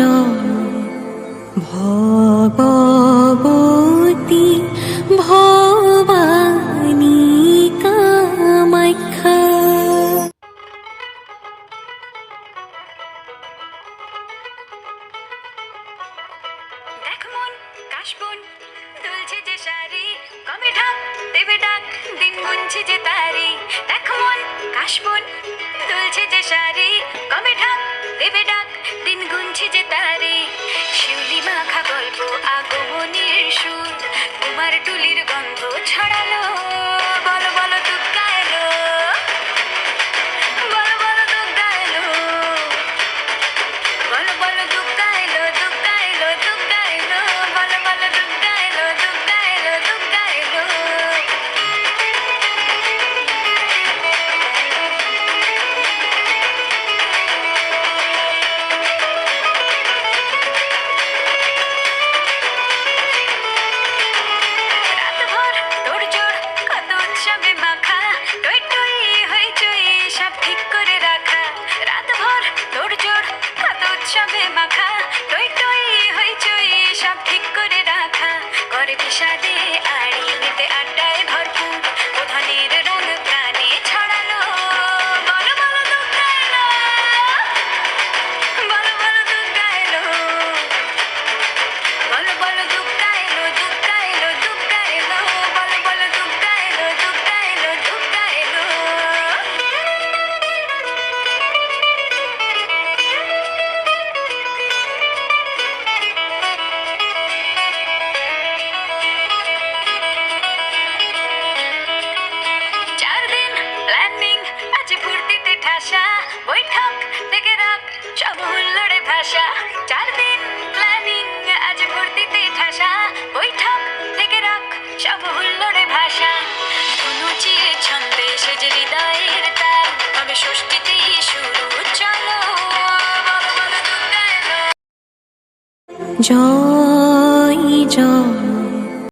জয় ভগবতী ভবানী কামাখ্যা। দেখ মন কাশবন দুলছে যে শাড়ি, কবে ঢাক দেবে ডাক দিন গুনছে যে তারি। দেখ মন কাশবন দুলছে যে শাড়ি, কবে ঢাক দেবে ডাক দিন গুনছে যে তারি। শিউলি মাখা গল্প আগমনের সুর, তোমার টুলির গন্ধ ছড়ালো। বলো বলো দুর্গা এলো, বলো বলো দুর্গা এলো, বলো বলো দুর্গা এলো, দুর্গা এলো, দুর্গা এলো, বলো বলো দুর্গা এলো, দুর্গা এলো, দুর্গা এলো। রাতভর তোড়জোড় কত উৎসবে মাখা, টই টই হইচই সব ঠিক করে রাখা। রাতভর তোড়জোড় কত উৎসবে মাখা, টই টই হইচই সব ঠিক করে রাখা। করে বিষাদে আড়ি নিতে আড্ডায় ভরপুর, প্রধানের রং প্রাণে ছড়ালো। বলো বলো দুর্গা এলো, বলো বলো দুর্গা এলো, বলো বলো দুর্গা এলো, দুর্গা এলো, দুর্গা এলো, বলো বলো দুর্গা এলো, দুর্গা এলো, দুর্গা এলো। চার দিন প্ল্যানিং আছে ফুর্তিতে ঠাসা, বৈঠক থেকে রাখ সব হুল্লোড়ে ভাষা। চার দিন প্ল্যানিং আছে ফুর্তিতে ঠাসা, বৈঠক থেকে রাখ সব হুল্লোড়ে ভাষা। ধনুচির ছন্দে সেজে হৃদয়ের তাল, তবে ষষ্ঠীতেই শুরু চলো। বলো বলো দুর্গা এলো, জয় জয়